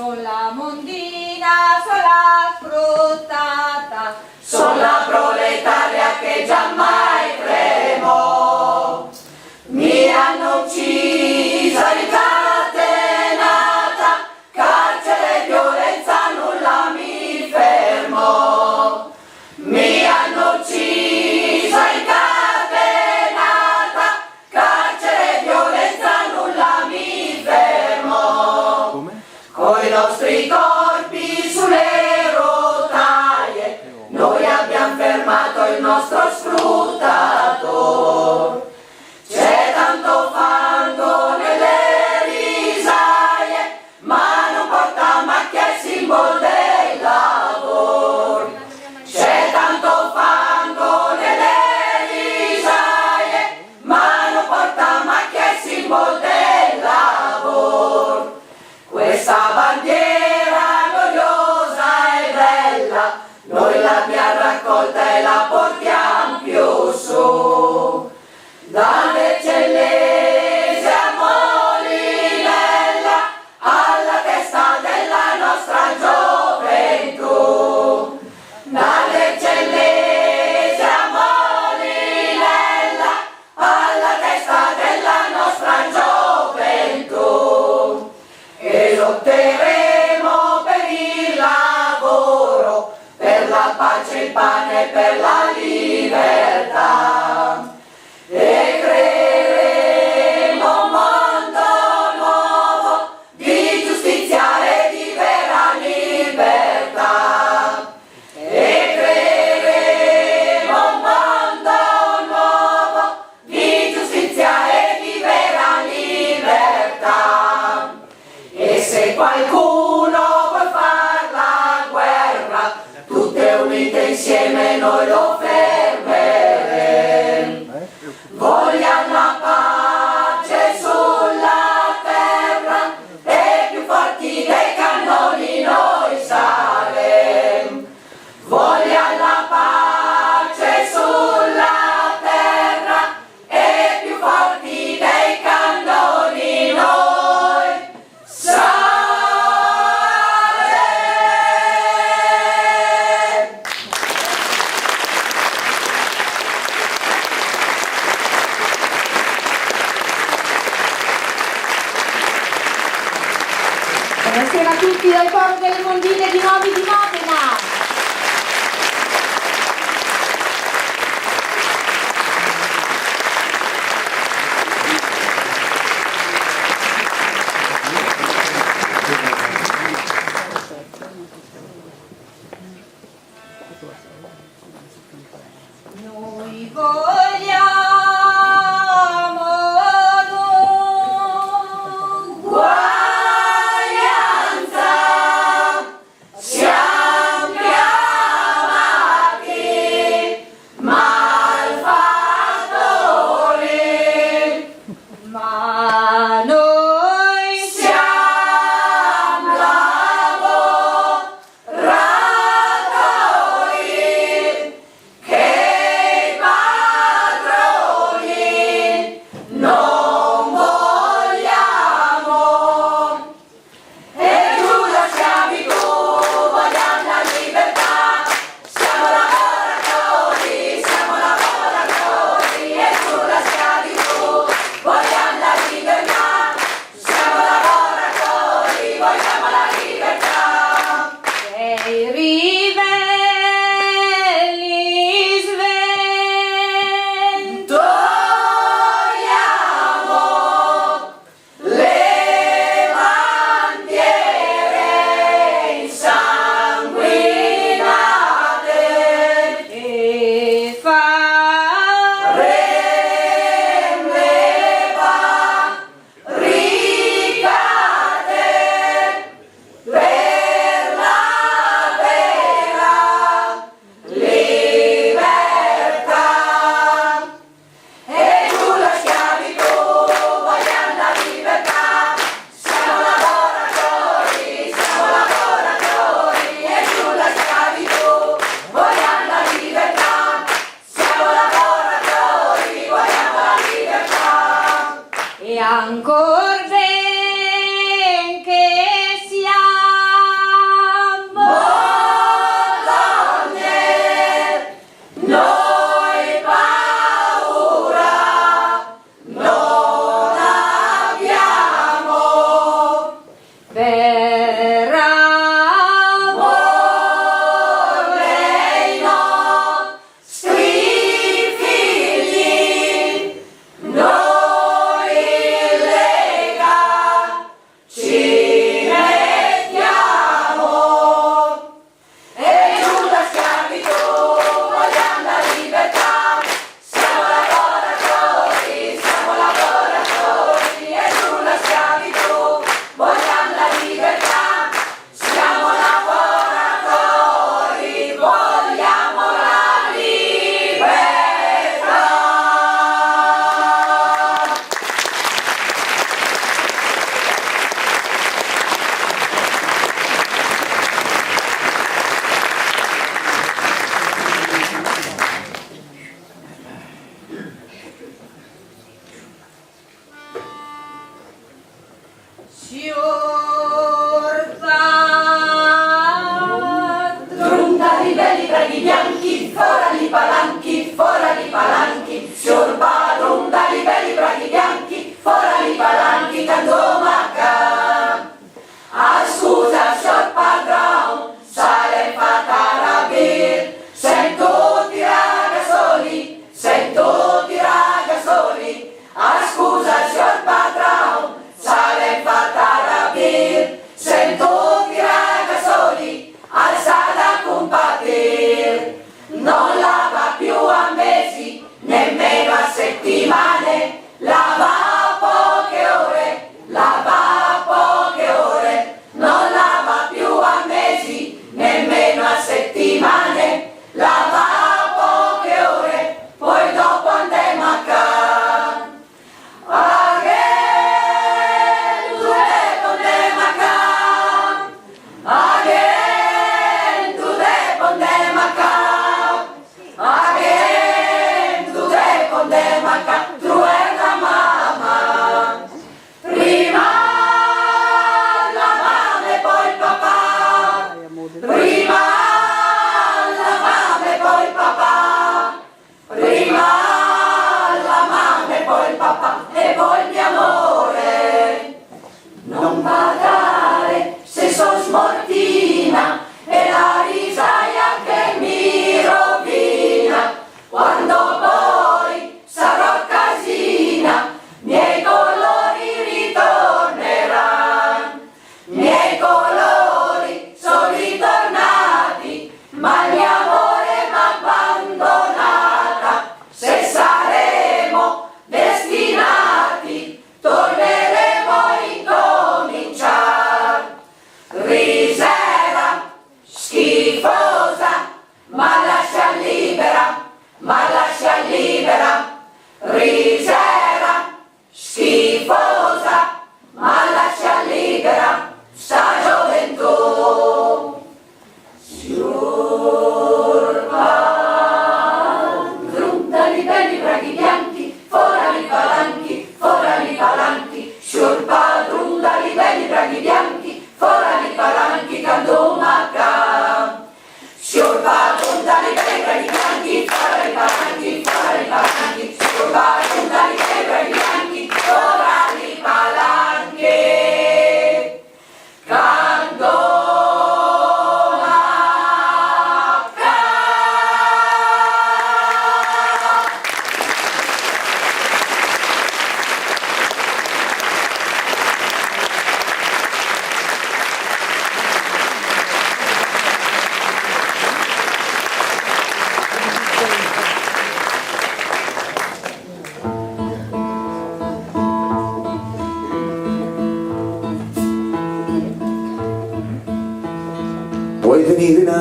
Son la mondina, son la sfruttata, son la proletaria che giammai tremò. Mi hanno uccisa, ricatenata, carcere e violenza nulla mi fermò. Mi hanno uccisa, incatenata, carcere e violenza nulla mi fermò. Come? Coi nostri corpi sulle rotaie, noi abbiamo fermato il nostro sfruttatore. C'è tanto fango nelle risaie, ma non porta macchia il simbolo del lavoro. C'è tanto fango nelle risaie, ma non porta macchia il simbolo del lavoro. Questa bandiera gloriosa e bella, noi l'abbiamo raccolta e la portiamo più su. Dalle Cellesi a Molinella, alla testa della nostra gioventù. Dalle Cellesi a Molinella, alla testa della nostra gioventù. E lotteremo per il lavoro, per la pace, il pane e per la libertà. E creeremo un mondo nuovo di giustizia e di vera libertà. E creeremo un mondo nuovo di giustizia e di vera libertà. E se qualcuno vuol far la guerra, tutte unite insieme noi lo fermeremo. Vogliamo la pace sulla terra e più forti dei cannoni noi saremo. Vogliamo la pace sulla terra e più forti dei cannoni noi saremo. Buonasera a tutti dal coro delle mondine di Novi di Modena. Noi vogliamo Uguaglianza, siamo chiamati malfattori, ma noi siamo lavoratori che i padroni non vogliamo. E giù la schiavitù, vogliamo la libertà. Siamo lavoratori, e giù la schiavitù, vogliamo la libertà. Siamo lavoratori, vogliamo la libertà. e i ribelli sventolano. Togliamo le bandiere insanguinate. E Rem le barricate per la vera libertà. E giù la schiavitù, vogliamo la libertà. Siamo lavoratori, e giù la schiavitù, vogliamo la libertà. Siamo lavoratori, vogliamo la libertà. e ancor ben che siamo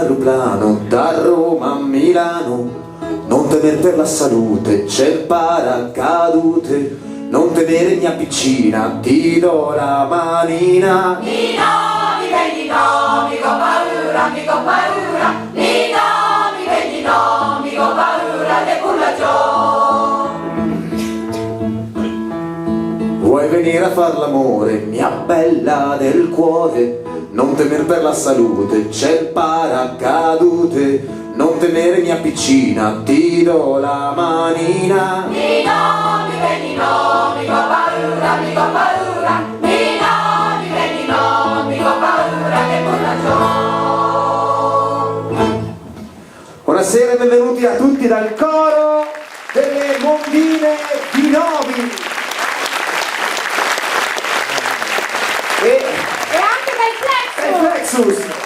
aeroplano da Roma a Milano, non temer per la salute, c'è il paracadute, non temere mia piccina, ti do la manina. Nino, mi vedi no, mi ho paura, mi ho paura. Nino, mi vedi no, mi ho paura de cullaggio. Vuoi venire a far l'amore, mia bella del cuore, non temer per la salute, c'è il paracadute, non temere mia piccina, ti do la manina. Nino, mi vedi no, mi ho paura, mi ho paura. Nino, mi vedi no, mi ho paura de cullaggio. Buonasera e benvenuti a tutti dal coro delle Mondine di Novi. E anche dai Flexus. Flexus.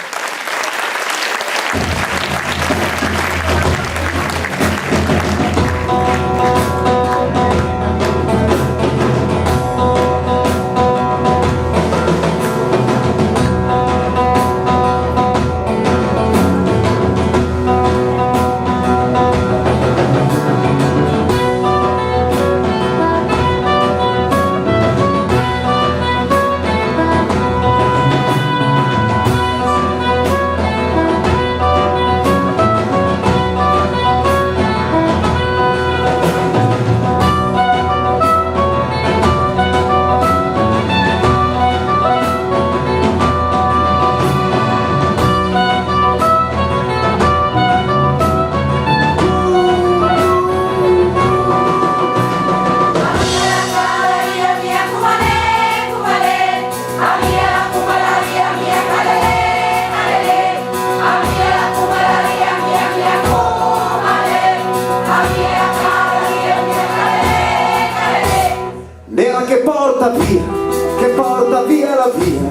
Che porta via la via,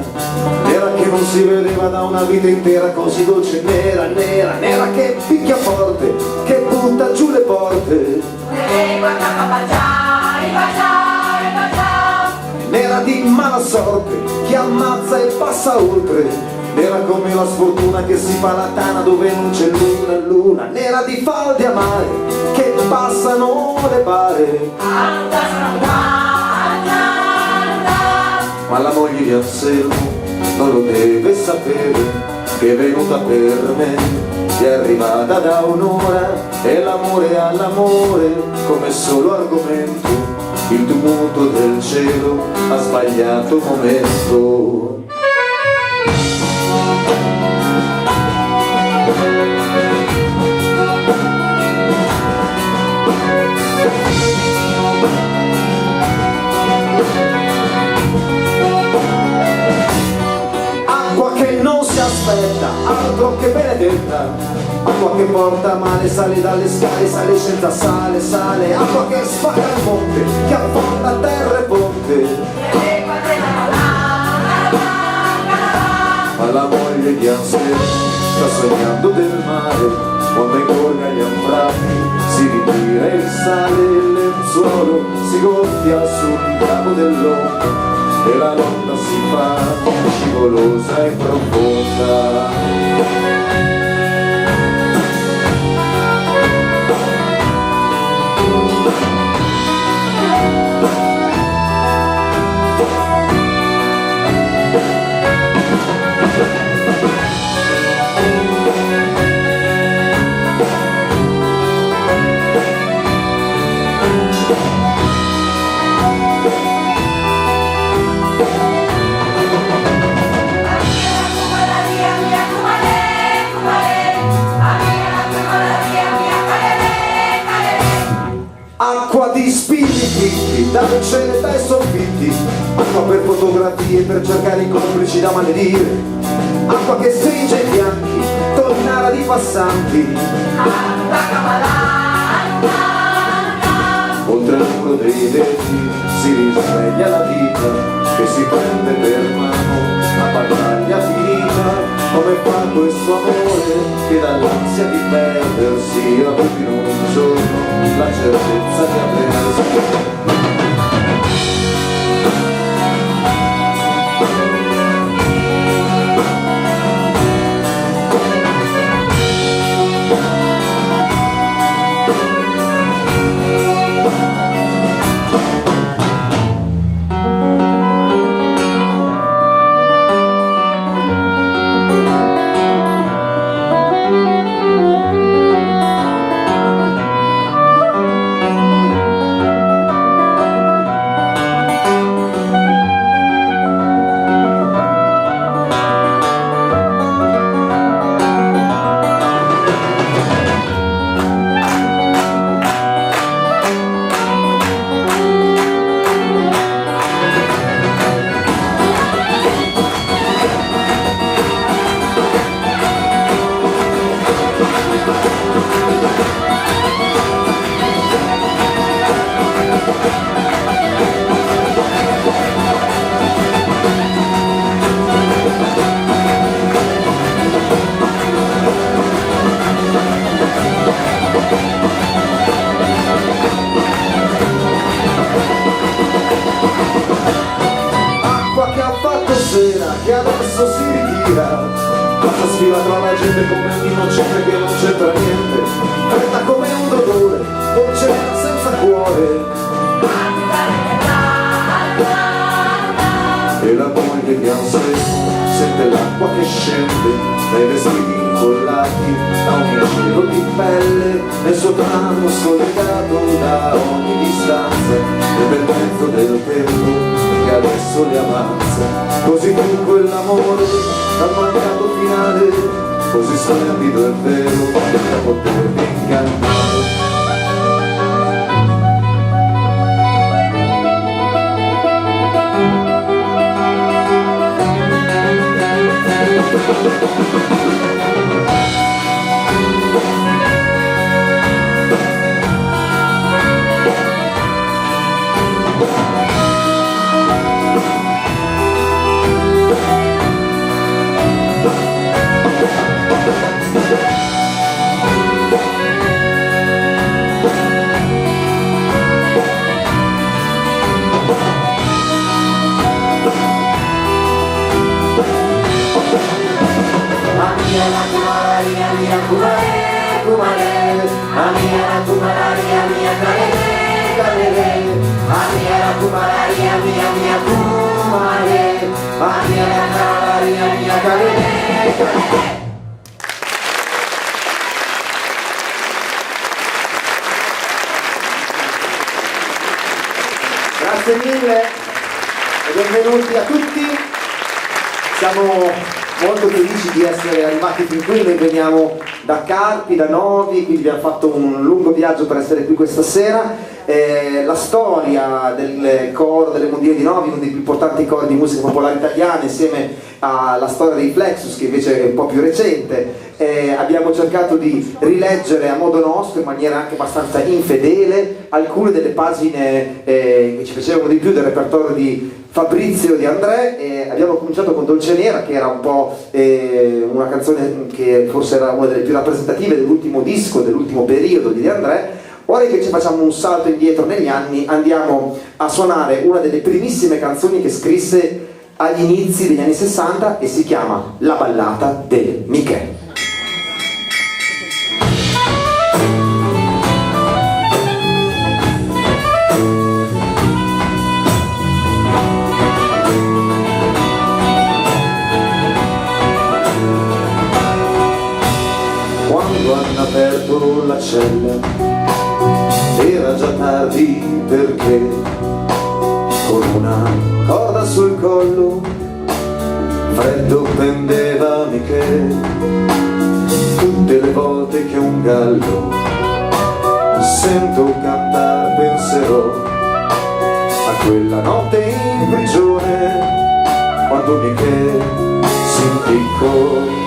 nera che non si vedeva da una vita intera, così dolce, nera, nera, nera che picchia forte, che butta giù le porte, nera di mala sorte, che ammazza e passa oltre, nera come la sfortuna che si fa la tana dove non c'è luna, luna, nera di falde amare, che passano le bare. Ma la moglie di Anselmo non lo deve sapere, che è venuta per me, è arrivata da un'ora, e l'amore all'amore come solo argomento, il tumulto del cielo ha sbagliato momento. Altro che benedetta, acqua che porta male, sale dalle scale, sale senza sale, sale, acqua che spara il monte, che affonda terra e ponte. Ma la moglie di Anselmo sta sognando del mare, quando incolga gli anfratti, si ritira il sale, il lenzuolo si gonfia sul capo dell'onda, e la notte si fa scivolosa e profonda. Acqua di spiriti, da cene dai soffitti, acqua per fotografie, per cercare i complici da maledire, acqua che stringe i fianchi, tonnara di passanti, oltre il muro dei detti si risveglia la vita, che si prende per mano a battaglia finita, come fa questo amore che dall'ansia di perdersi avuto in un giorno la certezza di aversi. passa sfila tra la gente come un innocente che non c'entra niente, fredda come un dolore, dolce senza cuore. E la moglie che ha un senso sente l'acqua che scende dai vestiti incollati da un giro di pelle, nel suo tramo sollevato da ogni distanza e nel mezzo del tempo che adesso le avanza. Così dunque l'amore dal mancato finale, così splendido e vero da potermi incantare. Grazie mille e benvenuti a tutti. Siamo molto felici di essere arrivati fin qui. Noi veniamo da Carpi, da Novi, quindi abbiamo fatto un lungo viaggio per essere qui questa sera. La storia del coro delle Mondine di Novi, uno dei più importanti cori di musica popolare italiana, insieme alla storia dei Flexus, che invece è un po' più recente. Abbiamo cercato di rileggere a modo nostro, in maniera anche abbastanza infedele, alcune delle pagine che ci piacevano di più del repertorio di Fabrizio Di André. Abbiamo cominciato con Dolce Nera, che era un po' una canzone che forse era una delle più rappresentative dell'ultimo disco, dell'ultimo periodo di De André. Ora invece facciamo un salto indietro negli anni, andiamo a suonare una delle primissime canzoni che scrisse agli inizi degli anni 60 e si chiama La ballata del Michè. Quando hanno aperto la cella era già tardi perché con una corda sul collo freddo pendeva Michè. Tutte le volte che un gallo sento cantar penserò a quella notte in prigione quando Michè si impiccò.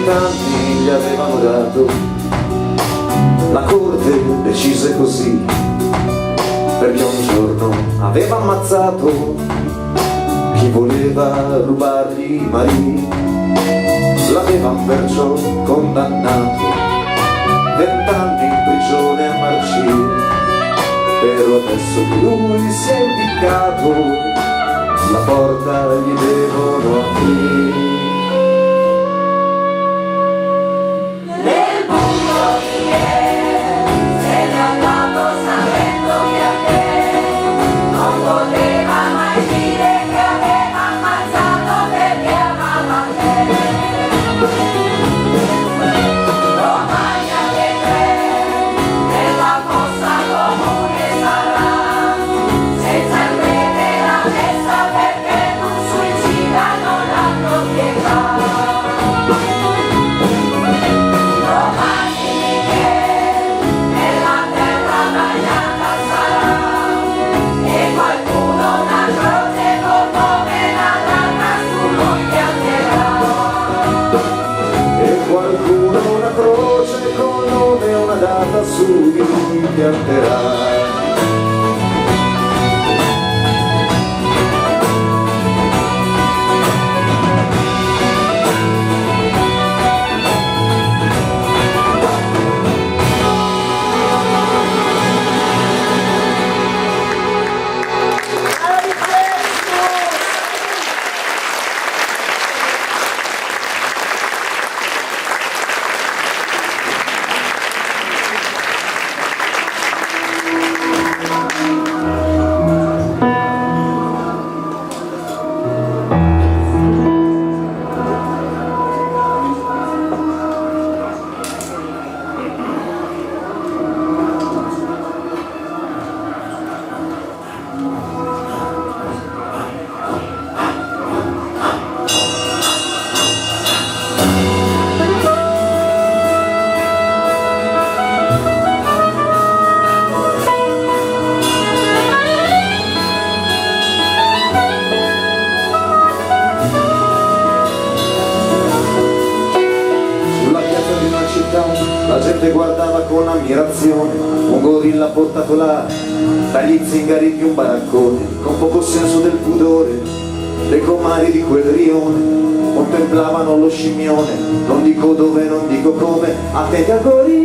Anni gli avevano dato, la corte decise così, perché un giorno aveva ammazzato chi voleva rubargli Marie. L'avevano perciò condannato 20 anni in prigione a marcire, però adesso che lui si è impiccato la porta gli devono aprire. La gente guardava con ammirazione un gorilla portato là dagli zingari di un baraccone, con poco senso del pudore. Le comari di quel rione contemplavano lo scimmione, non dico dove, non dico come, attenti al gorilla.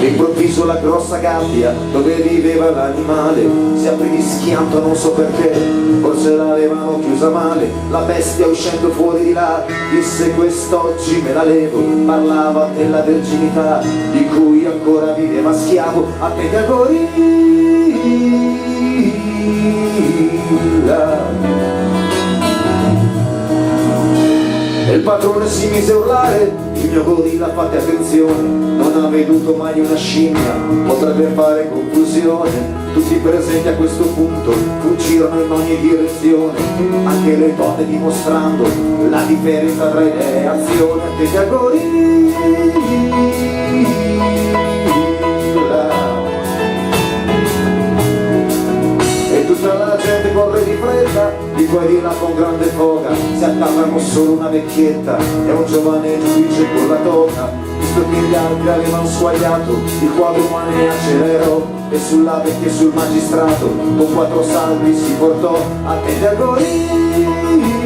Improvviso la grossa gabbia dove viveva l'animale si aprì di schianto, non so perché, forse l'avevano chiusa male. La bestia uscendo fuori di là disse: quest'oggi me la levo. Parlava della verginità di cui ancora viveva schiavo. Attenti al gorilla. E il padrone si mise a urlare: il mio gorilla, fate attenzione, non ha veduto mai una scimmia, potrebbe fare confusione. Tutti presenti a questo punto fuggirono in ogni direzione, anche le donne dimostrando la differenza tra idee e azione. Attenti al gorilla. E tutta la gente corre di fretta, di qua e di là con grande foga. Si attaccano solo una vecchietta e un giovane giudice con la toga. Visto che gli altri avevano squagliato, il quadro umane accelerò e sulla vecchia e sul magistrato con 4 salvi si portò. Attenti al gorilla.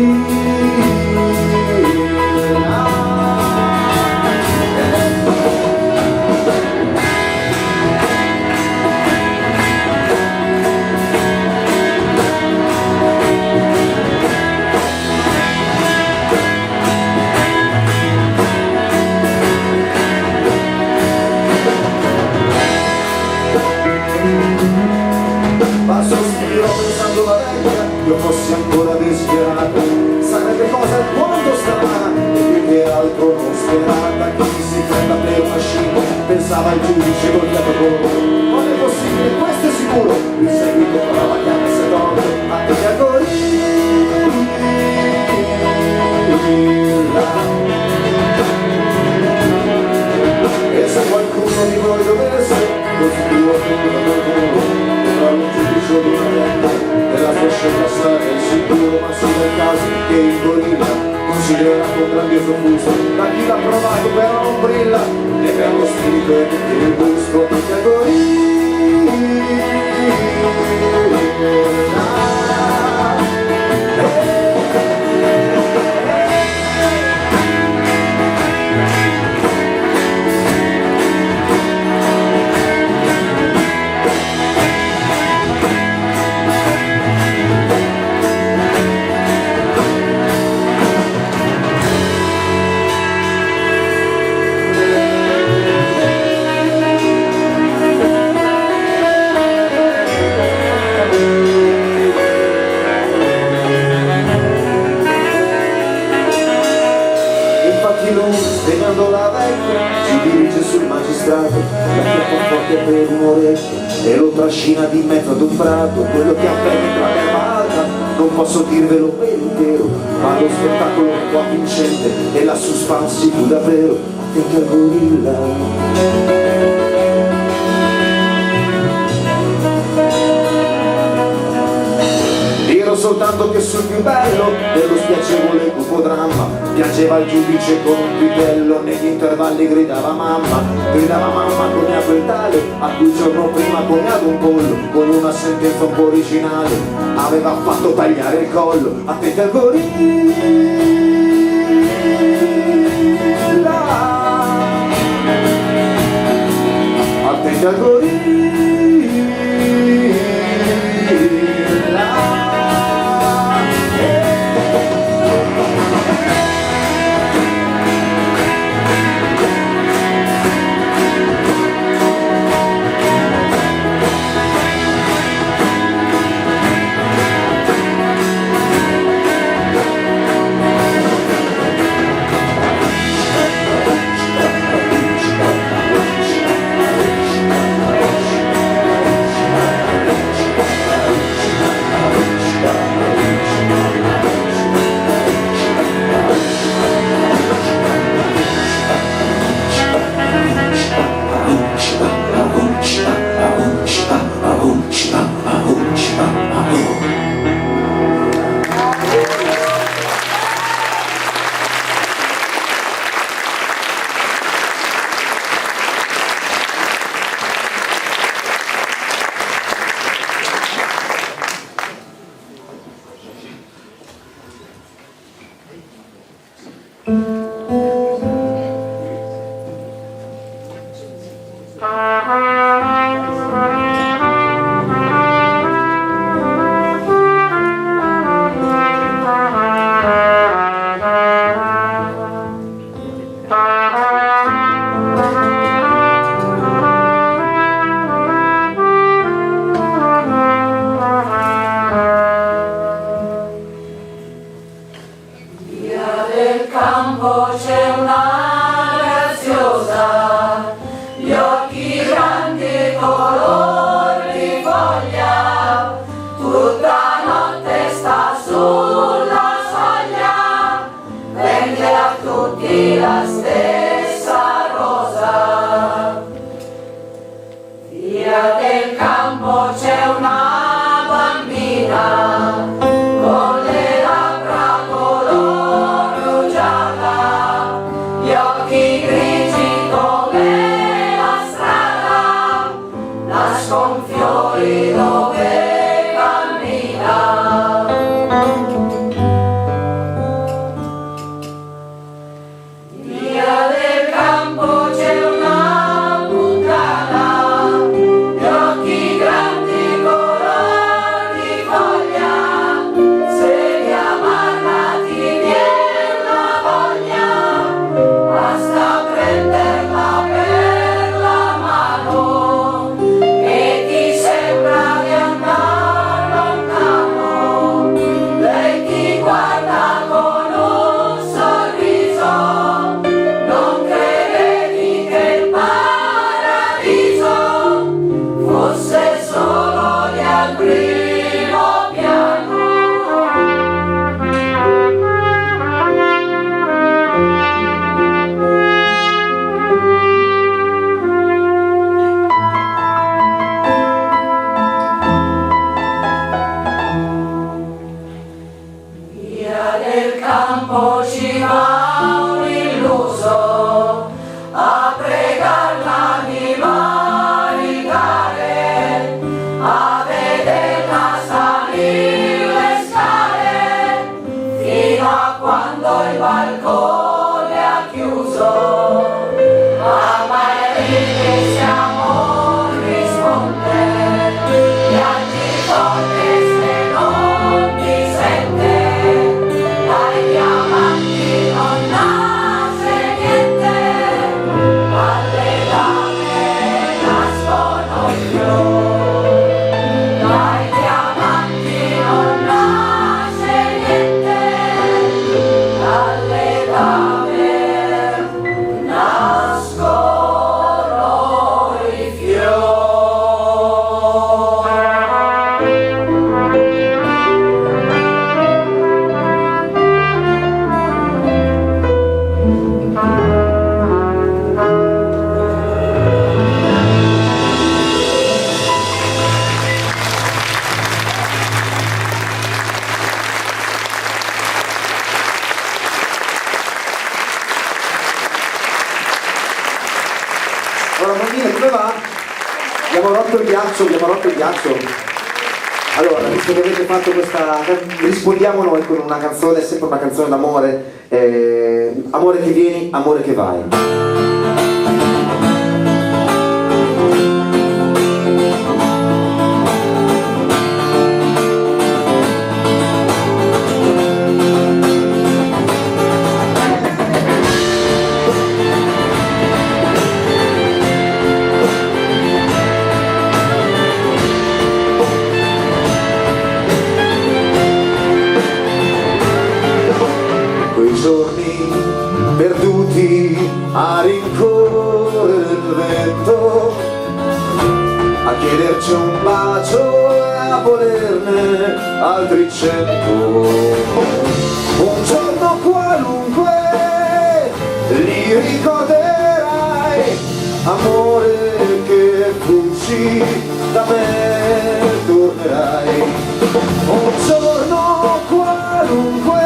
Ma sospirò pensando la vecchia, io fossi ancora disperato, sarebbe cosa quanto strana e più che altro non sperata. Chi si prenda per una scimmia, pensava il giudice col fiato corto. Non è possibile, questo è sicuro, il seguito farà la chiave se torno. Attenti al gorilla. E se qualcuno di voi dovesse lo sicuro tra un giudice di una vecchia della sua scelta sarà sicuro, ma sono i casi che il gorilla considera con grandioso gusto da chi l'ha provato però non brilla, e per lo spirito e per il gusto. Attenti al gorilla. Svegliando la vecchia si dirige sul magistrato, la chiappa forte per un orecchio e lo trascina di mezzo ad un prato. Quello che avvenne tra l'erba alta non posso dirvelo per intero, ma lo spettacolo fu vincente e la suspense fu davvero. Attenti al gorilla. Soltanto che sul più bello dello spiacevole cupodramma piangeva il giudice con un vitello, negli intervalli gridava mamma cognato il tale a cui il giorno prima cognato un pollo con una sentenza un po' originale aveva fatto tagliare il collo. Attenti al gorilla. Attenti al gorilla. dove cammina. Via del campo c'è una puttana, gli occhi grandi color di foglia, se li amarra ti viene la voglia, basta prenderla per la mano e ti sembra di andare lontano. Lei ti guarda con un sorriso, non credevi che il paradiso fosse solo lì al primo piano. Via del campo ci va un illuso a pregarla di manicare, a vederla salire le scale, fino a quando il balcone ha chiuso. Ma è lì che siamo risponde, piangi forte se non ti sente, dai diamanti non nasce niente, dalle dame nascono i fiori, dai diamanti non nasce niente, dalle dame nascono i fiori. Allora, bambine, come va? Abbiamo rotto il ghiaccio. Allora, visto che avete fatto questa... rispondiamo noi con una canzone, sempre una canzone d'amore. Amore che vieni, amore che vai. Quei giorni perduti a rincorrere il vento, a chiederci un bacio e a volerne altri 100. Un giorno qualunque li ricorderai, amore che fuggi da me tornerai. Un giorno qualunque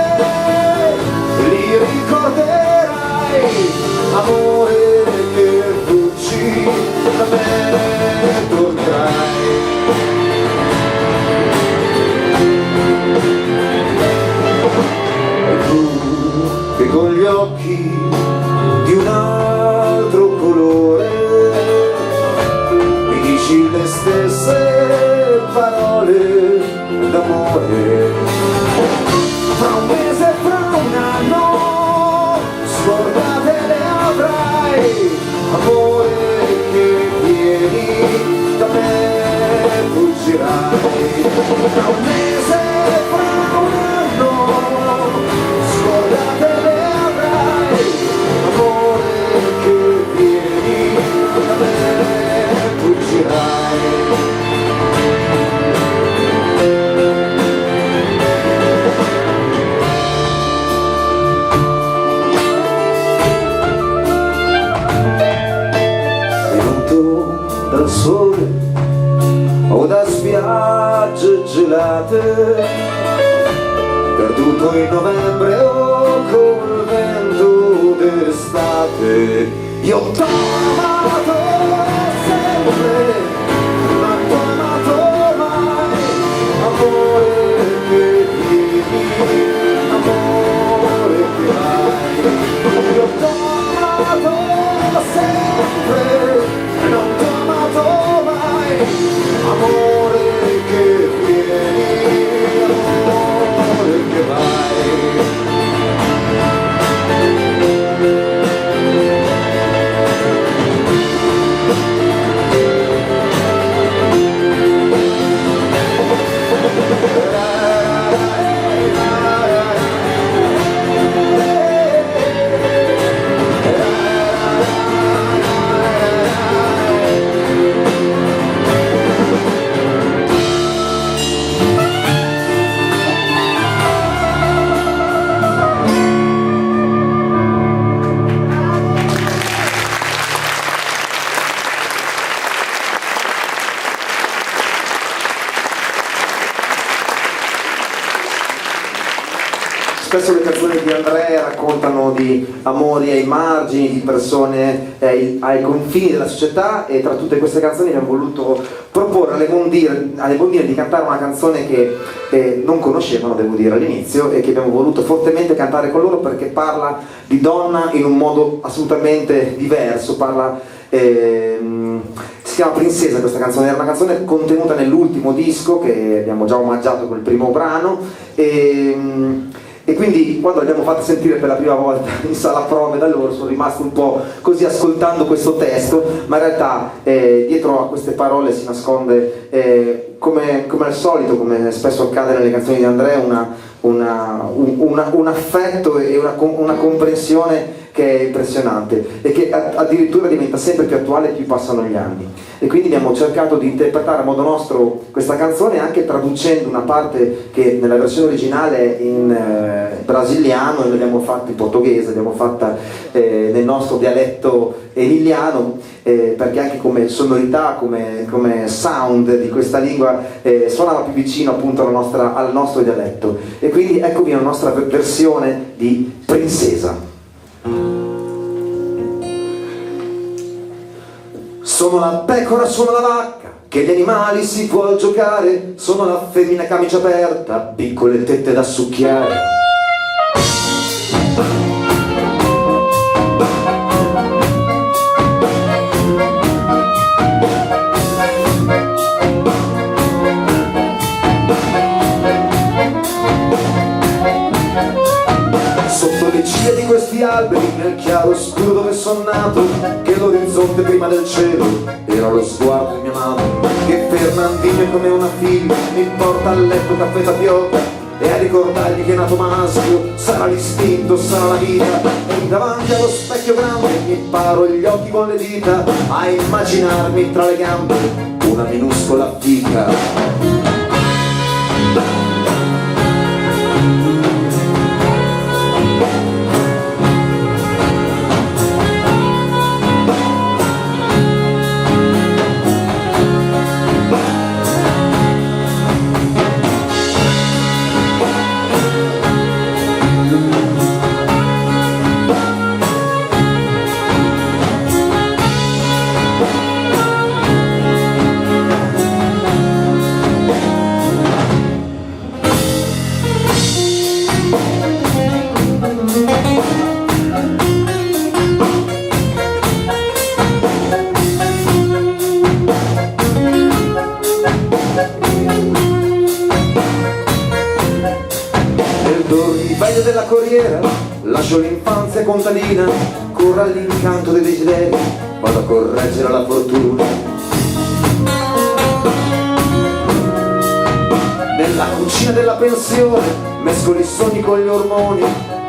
li ricorderai, amore che fuggi da me tornerai. E tu che con gli occhi di un altro colore mi dici le stesse parole d'amore. Fra un mese, fra un anno, scordate le avrai, amore che vieni da me fuggirai. Fra un mese, fra un anno, scordate le avrai, amore che vieni da me fuggirai. Dal sole o da spiagge gelate, perduto in novembre o col vento d'estate. Io t'ho amato sempre, ma t'ho amato spesso le canzoni di Andrea raccontano di amori ai margini, di persone ai confini della società, e tra tutte queste canzoni abbiamo voluto proporre alle Bondine di cantare una canzone che non conoscevano, devo dire, all'inizio, e che abbiamo voluto fortemente cantare con loro perché parla di donna in un modo assolutamente diverso, si chiama Princesa questa canzone, era una canzone contenuta nell'ultimo disco che abbiamo già omaggiato col primo brano, e quindi quando l'abbiamo fatta sentire per la prima volta in sala prove da loro sono rimasto un po' così ascoltando questo testo, ma in realtà dietro a queste parole si nasconde, come al solito, come spesso accade nelle canzoni di Andrea, un affetto e una comprensione che è impressionante e che addirittura diventa sempre più attuale più passano gli anni. E quindi abbiamo cercato di interpretare a modo nostro questa canzone, anche traducendo una parte che nella versione originale è in brasiliano, e noi l'abbiamo fatta in portoghese, l'abbiamo fatta nel nostro dialetto emiliano, perché anche come sonorità, come sound di questa lingua suonava più vicino appunto al nostro dialetto. E quindi eccovi la nostra versione di Princesa. Sono la pecora, sono la vacca, che gli animali si può giocare, sono la femmina camicia aperta, piccole tette da succhiare. Sotto le ciglia di questi alberi, nel chiaro oscuro dove son nato, che l'orizzonte prima del cielo era lo sguardo di mia mamma, che Fernandino è come una figlia, mi porta a letto caffè tapioca, e a ricordargli che è nato maschio, sarà l'istinto, sarà la vita, e davanti allo specchio grande mi paro gli occhi con le dita, a immaginarmi tra le gambe una minuscola fica. Della corriera, lascio l'infanzia contadina, corro all'incanto dei desideri, vado a correggere la fortuna. Nella cucina della pensione, mescolo i sogni con gli ormoni,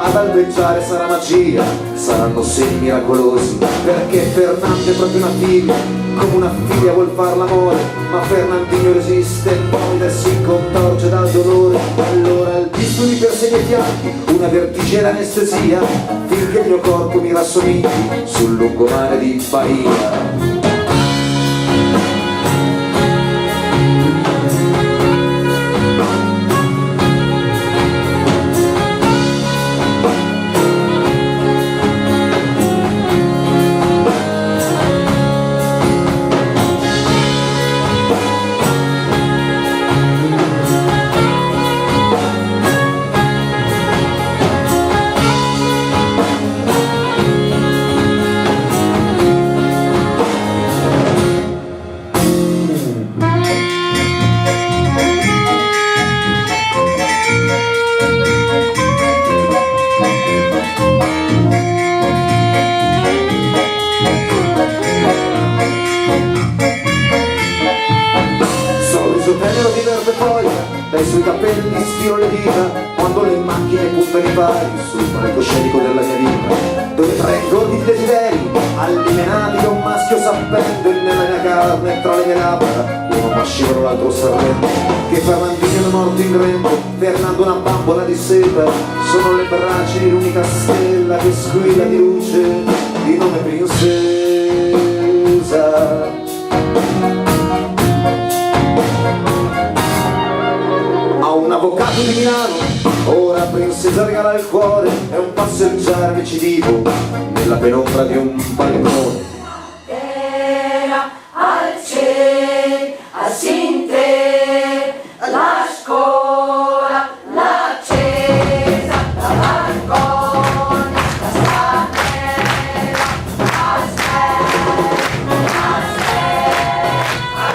ad albeggiare sarà magia, saranno segni miracolosi, perché Fernando è proprio una figlia, come una figlia vuol far l'amore, ma Fernandino resiste, poi si contorce dal dolore, allora il bisturi per segni ai fianchi, una vertigine anestesia, finché il mio corpo mi rassomigli sul lungomare di Bahia. Dai suoi capelli stiro le dita, quando le macchine puntano i pari sul palcoscenico della mia vita, dove tra ingordi desideri allimenati da un maschio s'appende nella mia carne tra le mie labbra, uno ma scivolo l'altro serrendo, che Fernandino è morto in grembo, Fernando una bambola di seta, sono le braccia di l'unica stella che squilla di luce, di nome Princesa. Ha una avvocato di Milano, ora princesa regala il cuore, è un passeggiare decidivo nella penombra di un balcone. Era al cielo, a Sintre, la scuola, la chiesa, la balcone, la stanella, la stella, la vita, la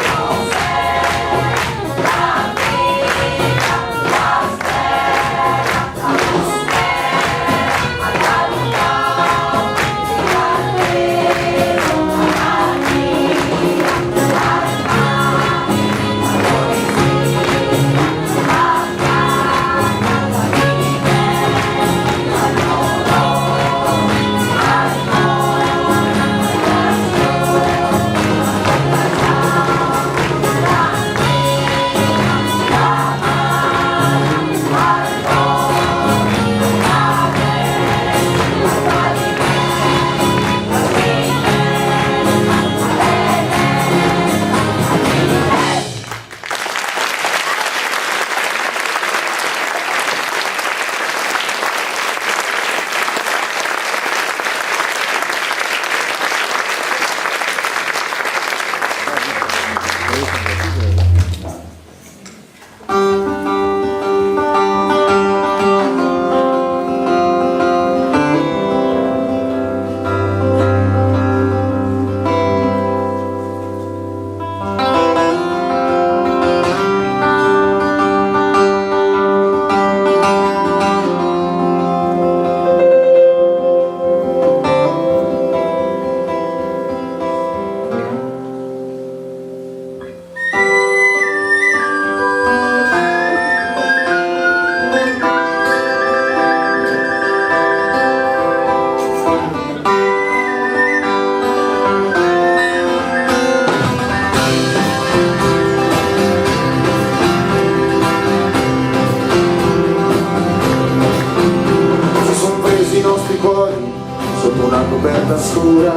sotto una coperta scura,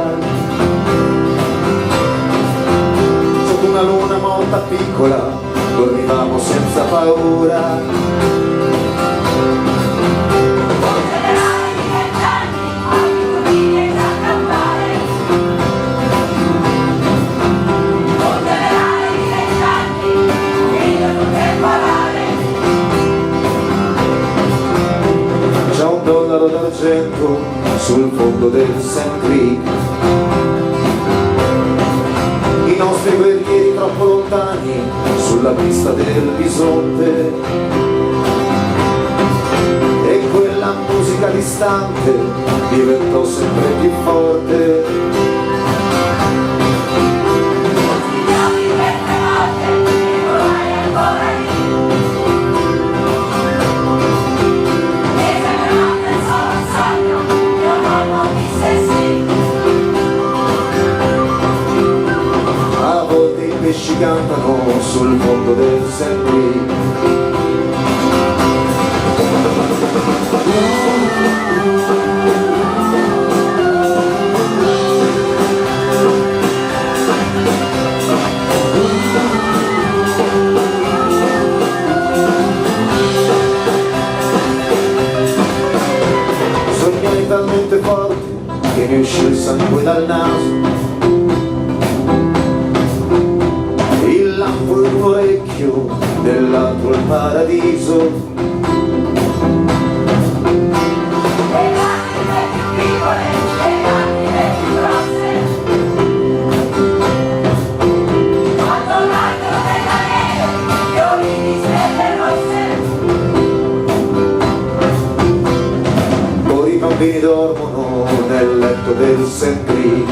sotto una luna molto piccola, dormivamo senza paura. C'è un dollaro d'argento sul fondo del Sand Creek, i nostri guerrieri troppo lontani sulla pista del bisonte, e quella musica distante diventò sempre più forte. I pesci cantano sul fondo del Sand Creek. Sognai talmente forte che mi uscì il sangue dal naso, lampo in un orecchio, nell'altro il paradiso. Le anime più piccole, le anime più grosse, quando nascono nella neve, fiori di stelle rosse. Poi i bambini dormono nel letto del Sand Creek.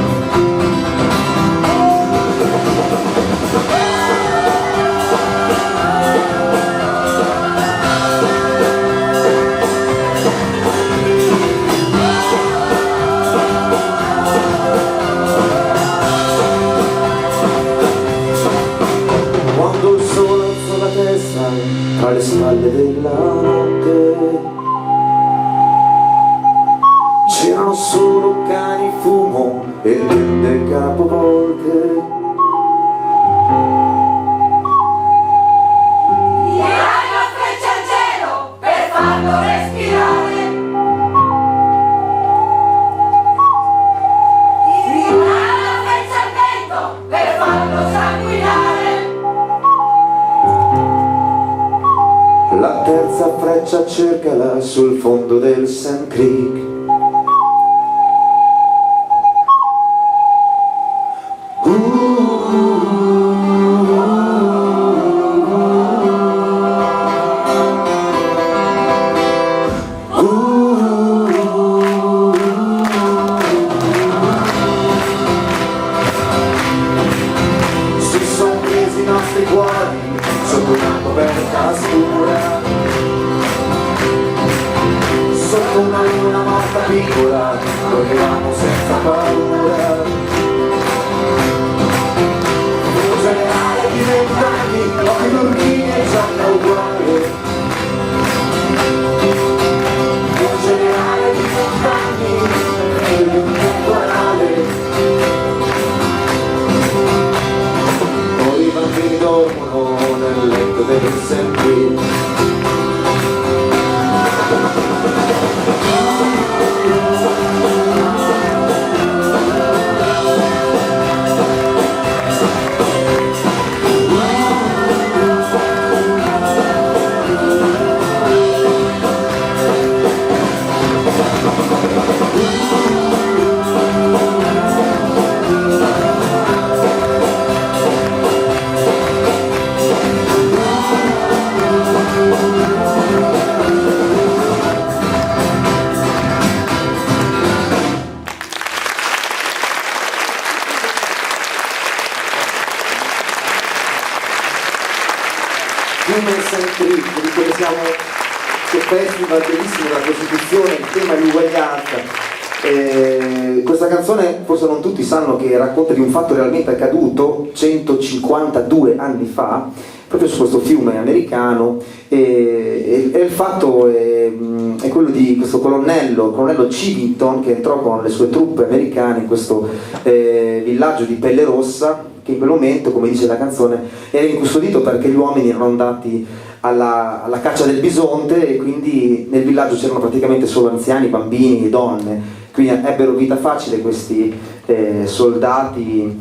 Tra le spalle della notte c'erano solo cani, fumo e tende capovolte. E la nostra La terza freccia cercala sul fondo del Sand Creek. Si son presi i nostri cuori sotto una coperta scura, sotto una luna morta piccola, correvamo senza paura. Un generale di 20 anni, occhi turchini e gialla uguale. Un generale di 20 anni, e un temporale. Ora i bambini dormono nel letto del Sand Creek. Come Sand Creek, di cui siamo questo festival bellissimo della Costituzione, il tema è l'uguaglianza. Questa canzone forse non tutti sanno che racconta di un fatto realmente accaduto 152 anni fa, proprio su questo fiume americano, e il fatto è quello di questo colonnello Chivington, che entrò con le sue truppe americane in questo villaggio di Pelle Rossa, che in quel momento, come dice la canzone, era incustodito perché gli uomini erano andati alla caccia del bisonte, e quindi nel villaggio c'erano praticamente solo anziani, bambini e donne. Quindi ebbero vita facile questi soldati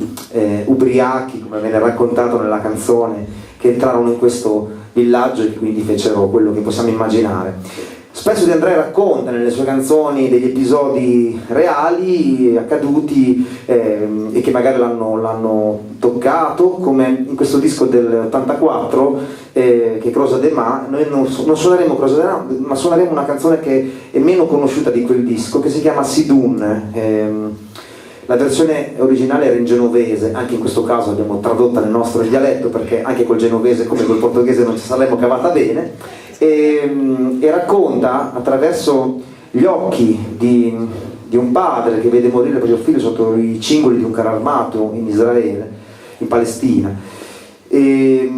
ubriachi, come viene raccontato nella canzone, che entrarono in questo villaggio e che quindi fecero quello che possiamo immaginare. Spesso De André racconta nelle sue canzoni degli episodi reali, accaduti, e che magari l'hanno toccato, come in questo disco del 84, che è Crosa de Ma. Noi non suoneremo Crosa de Ma, ma suoneremo una canzone che è meno conosciuta di quel disco, che si chiama Sidun. La versione originale era in genovese, anche in questo caso l'abbiamo tradotta nel nostro dialetto, perché anche col genovese come col portoghese non ci saremmo cavata bene. E racconta attraverso gli occhi di un padre che vede morire il proprio figlio sotto i cingoli di un carro armato in Israele, in Palestina. E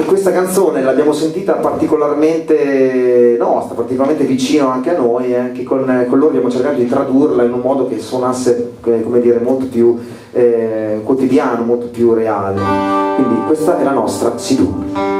questa canzone l'abbiamo sentita particolarmente nostra, particolarmente vicino anche a noi, anche con loro abbiamo cercato di tradurla in un modo che suonasse, come dire, molto più quotidiano, molto più reale. Quindi questa è la nostra Sidun.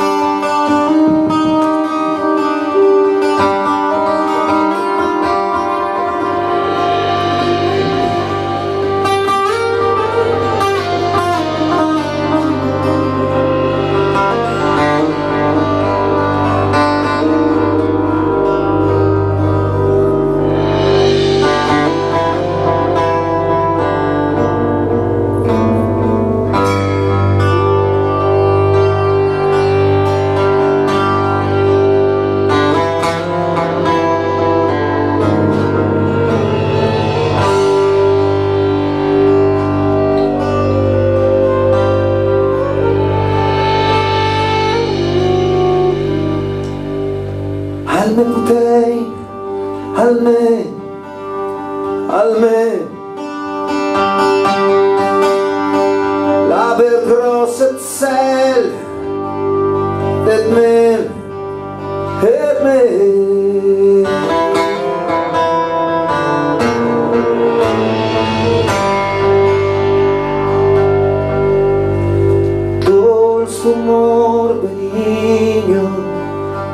Alme putei, alme Laber grosset sel et mel et mel Dolce humor benigno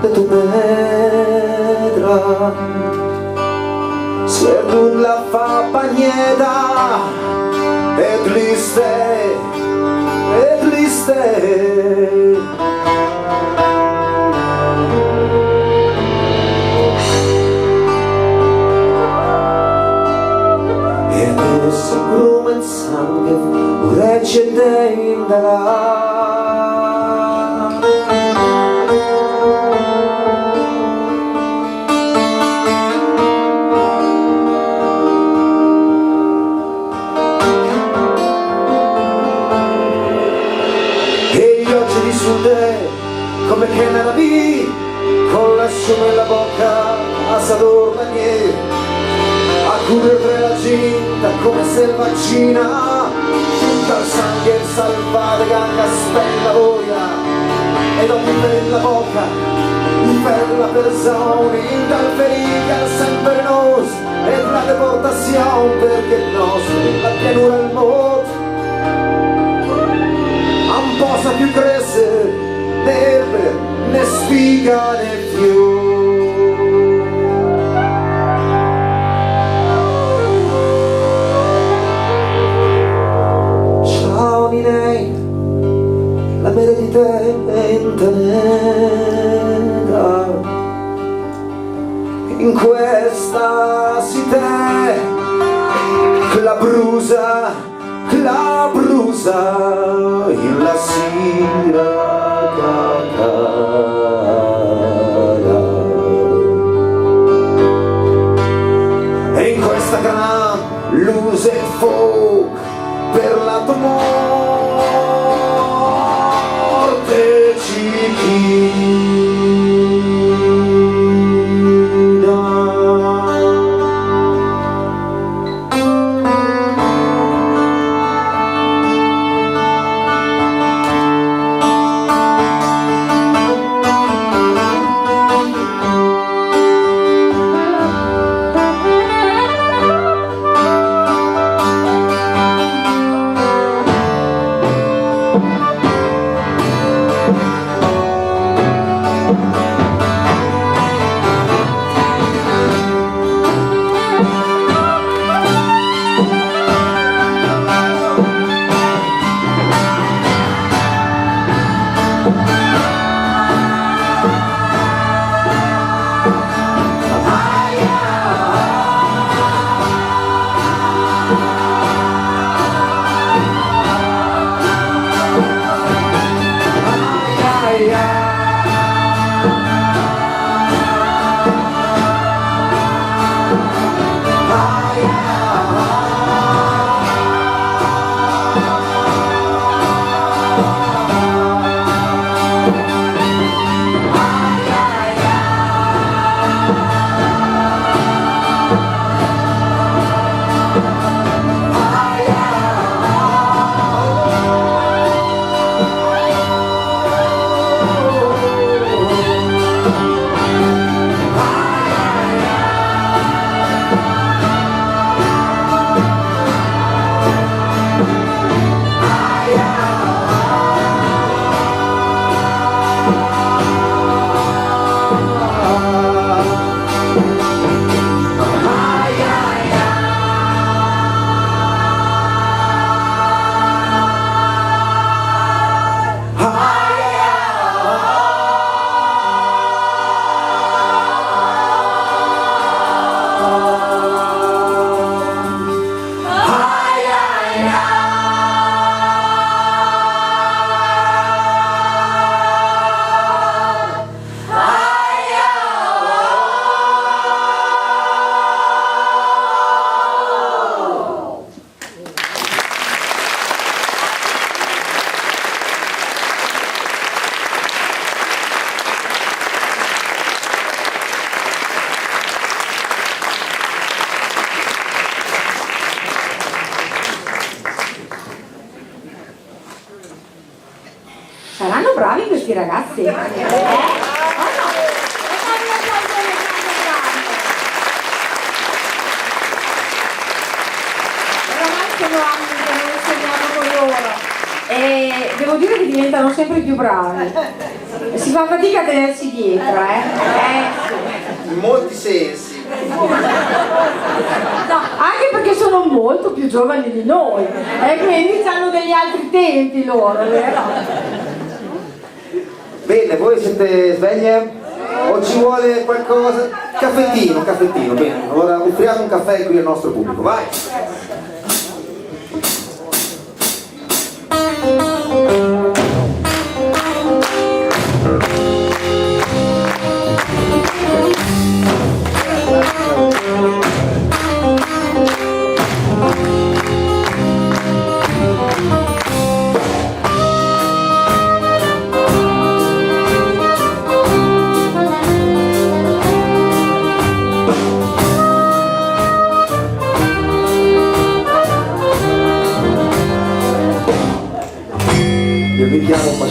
de tu pedra Sverdun la fa pagneda et liste come che nella vita, con l'asciugo in la bocca, a Sadornanier, a curare la gente come se vaccina, dal sangue salvate ganga spella voglia, ed ogni bella bocca, per la persona, dal ferita sempre nos, e la deportazione perché nostri, la pianura il mondo, non possa più crescere, né erbe, né spiga, né fiore. Ciao Ninei, la meredità è nera, in questa città la brusa in la sera cara, e in questa gran luce e fuoco per la tua morte cittadina. Saranno bravi questi ragazzi? Oh no? E fammi applaudire grande. Oramai sono anni che noi insegniamo con loro e devo dire che diventano sempre più bravi. Si fa fatica a tenersi dietro, In molti sensi. No, anche perché sono molto più giovani di noi e quindi hanno degli altri tempi loro, vero? Bene, voi siete sveglie? O ci vuole qualcosa? Caffettino, bene. Allora offriamo un caffè qui al nostro pubblico, vai!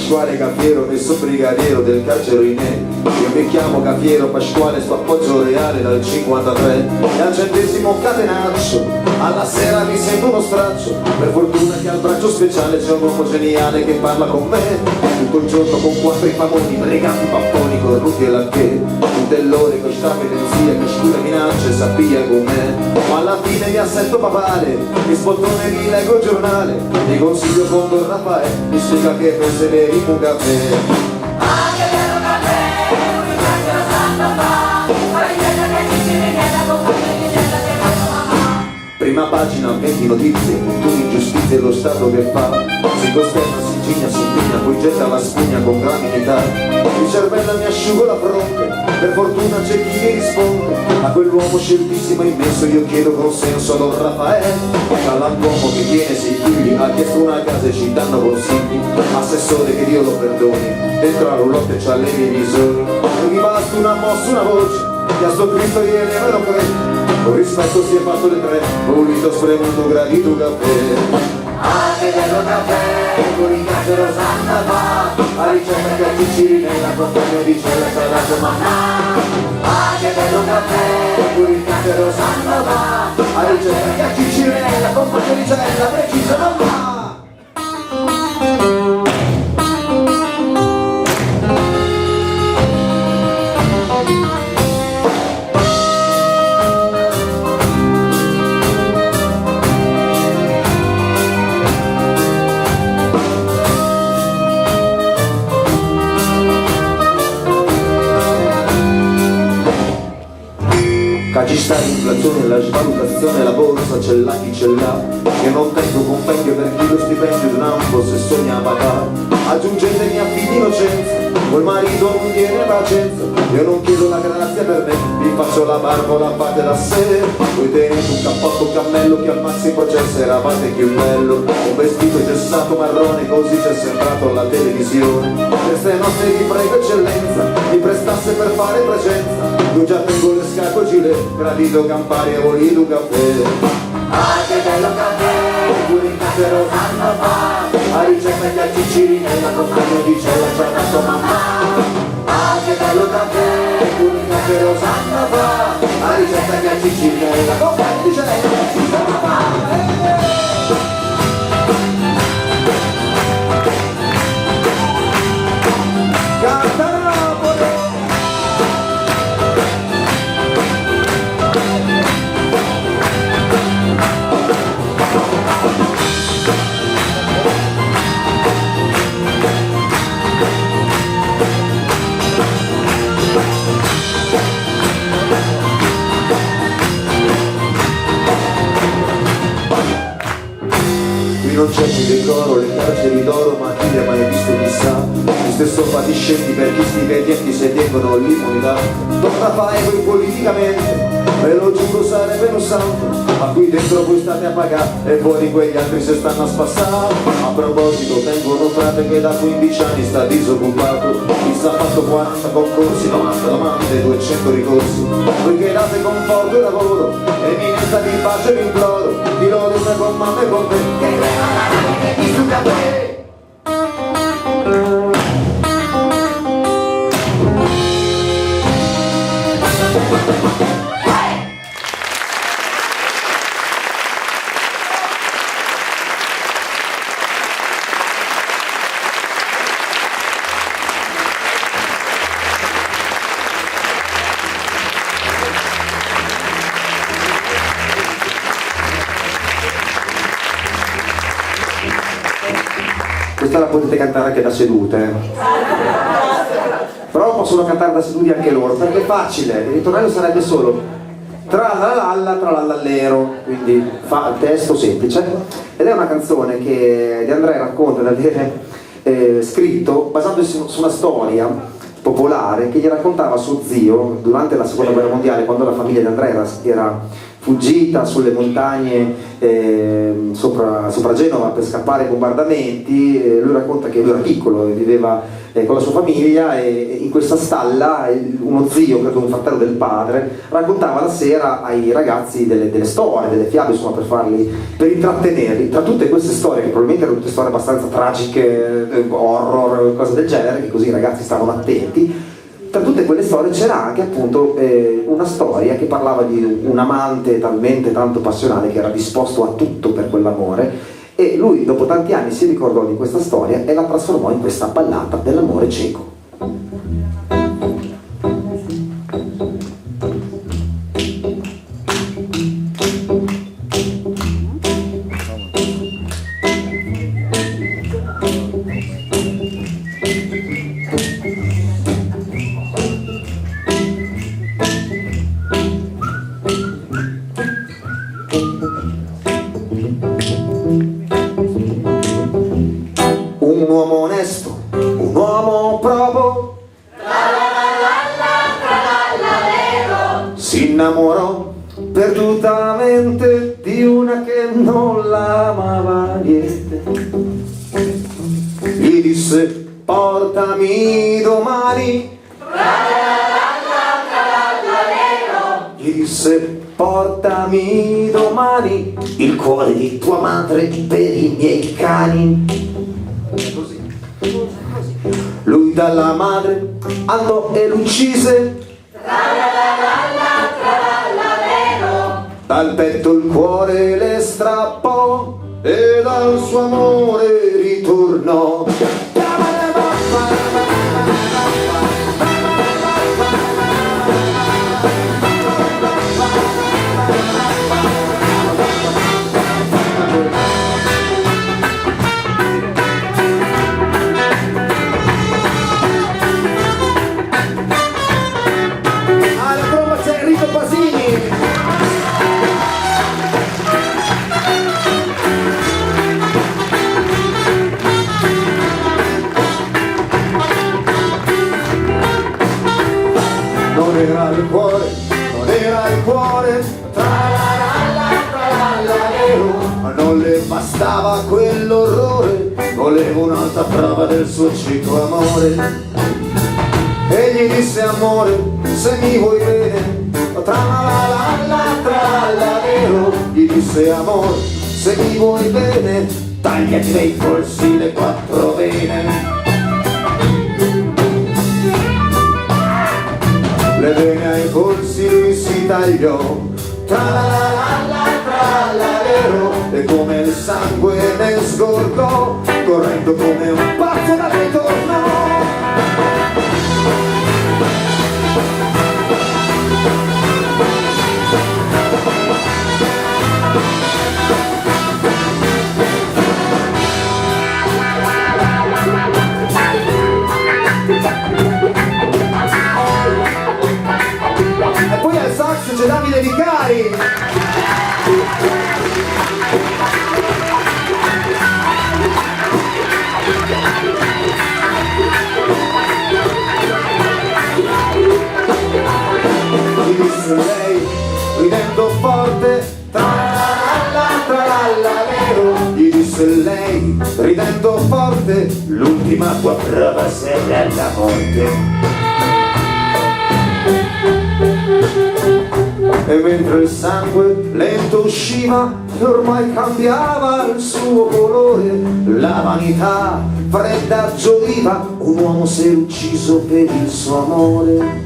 Pasquale Cafiero, messo brigadiero del carcere Inè. Io mi chiamo Cafiero Pasquale, sto appoggio reale dal 53 e al 100° catenaccio, alla sera mi sento uno straccio. Per fortuna che al braccio speciale c'è un uomo geniale che parla con me tutto il giorno con 4 infamoni, briganti, papponi, cornuti e lacché. Un tellore con strappi d'enzia che scura minacce sappia con me, ma alla fine mi assetto papale, mi sbottone mi leggo il giornale, mi consiglio con Don Raffaele, mi spiega che per sedere in un caffè. Anche bello caffè, un cacchio santo fa, la ricetta che ci si richieda con qualche ricetta che faccio mamma. Prima pagina, 20 notizie, tu ingiustizie e lo Stato che fa. Si costerna, si ingigna, si impegna, poi getta la spugna con gramminità. Il cervello mi asciugo la fronte, per fortuna c'è chi mi risponde. A quell'uomo sceltissimo e immenso io chiedo consenso a Don Raffaele. Galantuomo che tiene 6 figli, ha chiesto una casa e ci danno consigli. Assessore che Dio lo perdoni, dentro la roulotte c'ha le visori. Non mi basta una mossa, una voce, che a sto Cristo ieri me lo credo. Con rispetto si è fatto le 3, pulito, spremuto, gradito caffè. Anche bello caffè, con il cacchio santo fa, la ricetta che ci si richieda con qualche ricetta che faccio mamma. Anche bello caffè, con il cacchio santo fa, la ricetta che ci si richieda con qualche ricetta precisa mamma. Ci sta l'inflazione, la svalutazione, la borsa, c'è là chi c'è là, che non tengo compendio per chi lo stipendio di un ampo se sogna papà. Aggiungetemi a figli innocenza, col marito non tiene pazienza, io non chiedo la grazia per me, vi faccio la barba, la fate da sé. Voi tenete un cappotto, un cammello che al maxi processo eravate più bello, un vestito gessato marrone così c'è sembrato alla televisione. Queste notte vi prego eccellenza, mi prestasse per fare presenza, io già tengo le scarpe e gilet, gradito Campari e volito caffè. Anche bello caffè, pure in caffè santo fa, la ricetta che a Ciccirini nella compagno dice la c'ha dato mamma. Anche bello caffè, pure in caffè santo fa, la ricetta che a Ciccirini nella compagno dice la c'ha dato mamma. Non c'è più decoro, le carceri d'oro, ma chi le ha mai visto chissà. Lo stesso fatiscendi per chi stipendienti se tengono l'immunità. Don Raffaele voi politicamente, ve lo giuro sarebbe un santo, ma qui dentro voi state a pagare e fuori quegli altri se stanno a spassare. A proposito tengo uno frate che da 15 anni sta disoccupato, chissà ha fatto 40 concorsi, 90 domande, 200 ricorsi. Voi che date conforto e lavoro, eminenza di pace vi imploro, di loro una con mamma e con te. Questa la potete cantare anche da sedute, però possono cantare da seduti anche loro, perché è facile, il ritornello sarebbe solo tralalalla tralallallero, quindi fa il testo semplice, ed è una canzone che De André racconta di avere scritto basandosi su una storia popolare che gli raccontava suo zio durante la seconda guerra mondiale, quando la famiglia di André era fuggita sulle montagne sopra Genova per scappare ai bombardamenti. Lui racconta che lui era piccolo e viveva con la sua famiglia, e in questa stalla uno zio, credo un fratello del padre, raccontava la sera ai ragazzi delle storie, delle fiabe, insomma, per intrattenerli. Tra tutte queste storie, che probabilmente erano tutte storie abbastanza tragiche, horror, cose del genere, che così i ragazzi stavano attenti, tra tutte quelle storie c'era anche appunto una storia che parlava di un amante talmente tanto passionale che era disposto a tutto per quell'amore, e lui dopo tanti anni si ricordò di questa storia e la trasformò in questa ballata dell'amore cieco. Un uomo onesto, un uomo probo, si innamorò perdutamente di una che non l'amava niente. Gli disse: portami domani. Gli disse: portami domani il cuore di tua madre per i miei cani. Lui dalla madre andò e l'uccise, dal petto il cuore le strappò e dal suo amore ritornò. Non era il cuore, non era il cuore, ma non le bastava quell'orrore, voleva un'altra prova del suo cieco amore. E gli disse: amore, se mi vuoi bene, gli disse: amore, se mi vuoi bene, tagliati dai polsi le 4 vene. Le vene ai polsi lui si tagliò, e come il sangue ne sgorgò, correndo come un pazzo da ritorno. E poi al sax c'è Davide Vicari. Gli disse lei, ridendo forte, gli disse lei, ridendo forte, l'ultima tua prova sarà la morte. E mentre il sangue lento usciva e ormai cambiava il suo colore, la vanità fredda gioiva, un uomo si è ucciso per il suo amore.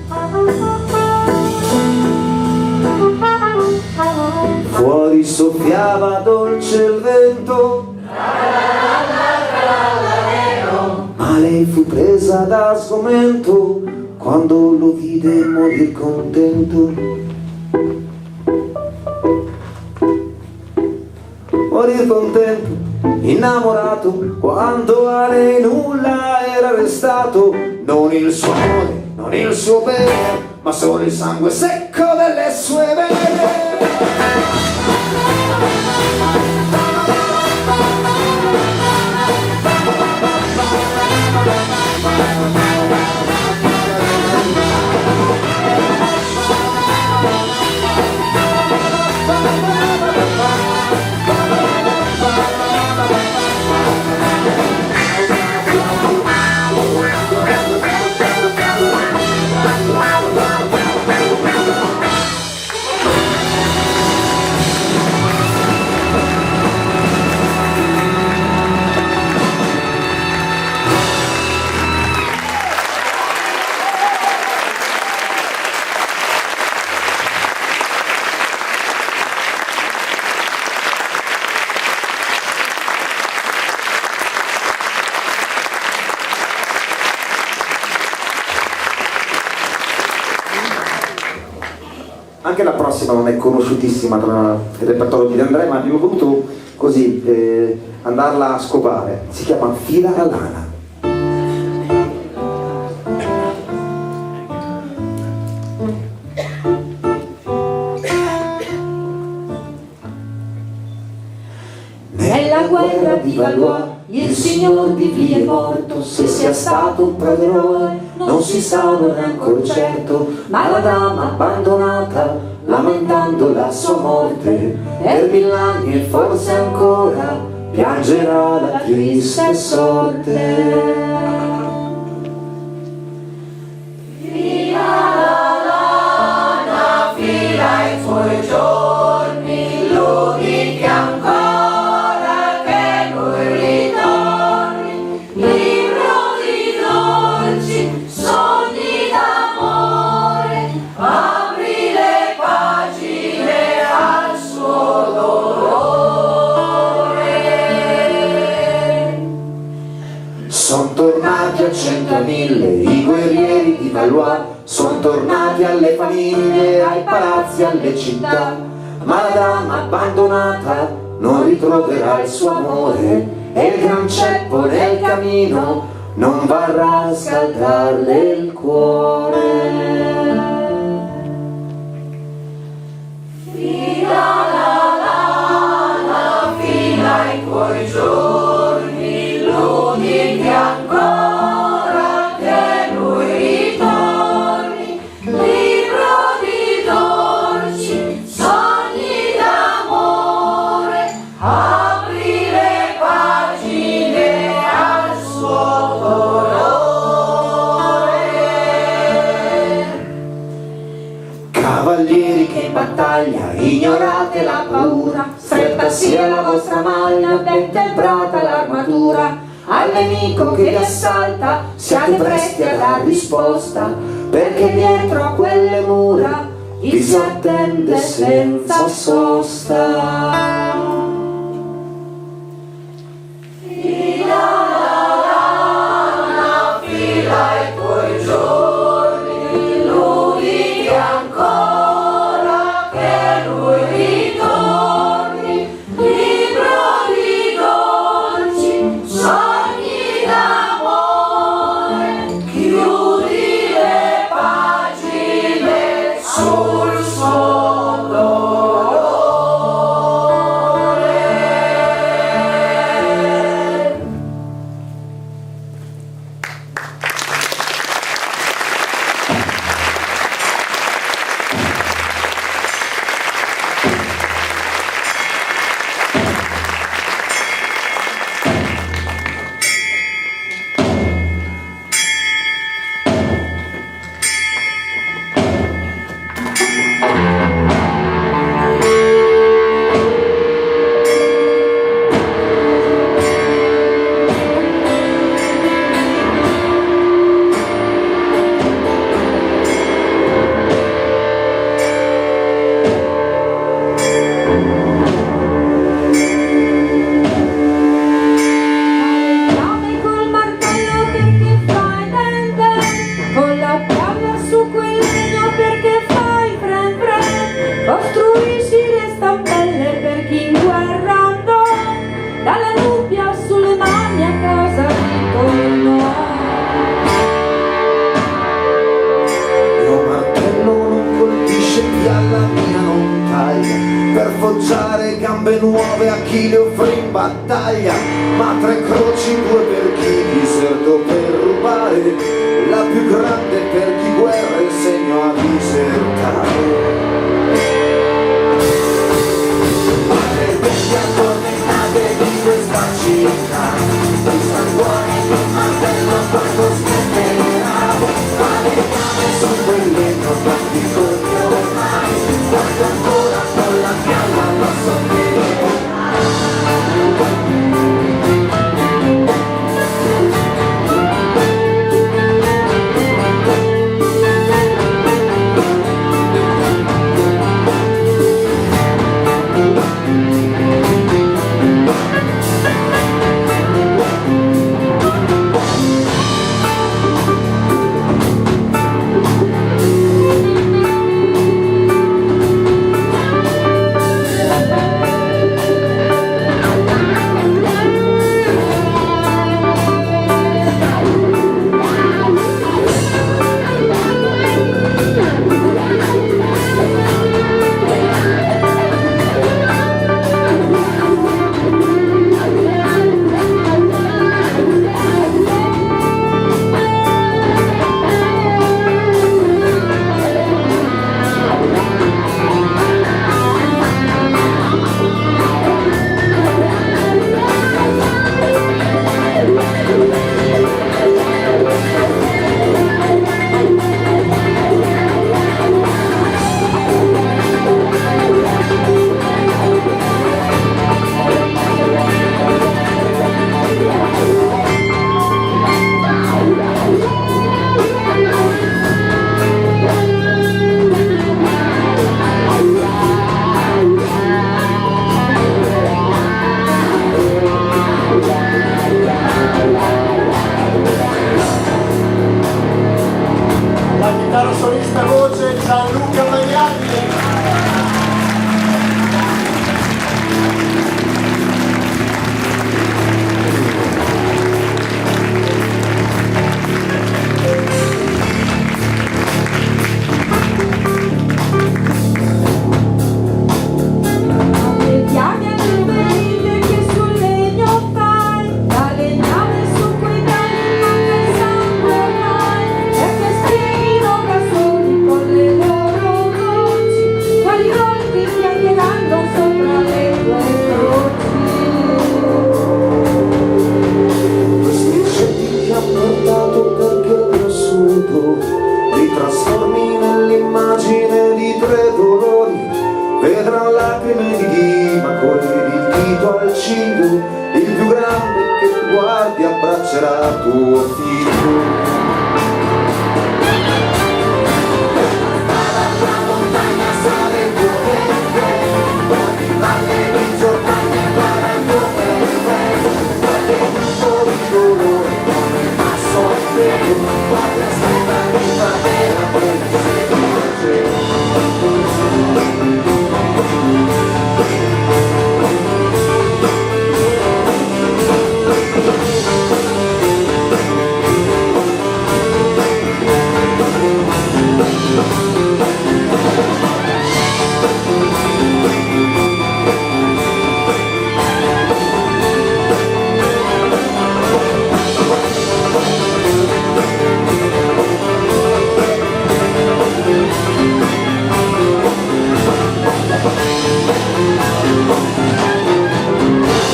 Fuori soffiava dolce il vento, ma lei fu presa da sgomento quando lo vide morir contento. Morir contento, innamorato, quando a lei nulla era restato, non il suo amore, non il suo bene, ma solo il sangue secco delle sue vene. anche la prossima non è conosciutissima tra il repertorio di De André, ma abbiamo voluto così andarla a scopare. Si chiama Fila la lana. Nella guerra di Valois il signor di Vie è morto, se sia stato un proderone non si sa, non è ancor certo, ma la dama abbandonata, lamentando la sua morte, per 1000 anni e forse ancora piangerà la triste sorte. Son tornati a 100.000 i guerrieri di Valois, son tornati alle famiglie, ai palazzi, alle città, ma la dama abbandonata non ritroverà il suo amore e il gran ceppo nel camino non varrà a scaldarle il cuore. Fila la lana, fila i tuoi giorni, l'uniche ancora che lui ritorni, libro di dolci sogni d'amore, apri le pagine al suo dolore. Cavalieri che in battaglia ignorate la paura, stretta sia la vostra maglia, ben temprata l'armatura, al nemico che vi assalta siate presti a dar risposta, perché dietro a quelle mura vi si attende senza sosta. Fila la lana, fila i tuoi giorni, l'uniche ancora che lui ritorni, libro di dolci sogni d'amore, chiudi le pagine sul suo dolore. Chiave col martello perché fai den den, con la piaga su quel legno perché fai fren fren, costruisci le stampelle per chi in guerra andò, dalla nubbia sulle mani a casa ritornò. Mio martello non colpisce chi alla mia non taglia, per forgiare gambe nuove a chi le offrì in battaglia, ma 3 croci, 2 per chi disertò per rubare, la più grande per chi guerra insegnò a disertare. Maledetti addormentate di questa città, i sanguoni di un martello quando smetterà, ma le chiavi su quel legno non ti torni ormai, quando ancora con la pialla lo sotterrai. solista voce Gianluca Magnani. Vedrà lacrime di Dima, colli di Tito al cibo, il più grande che tu guardi abbraccerà tuo figlio.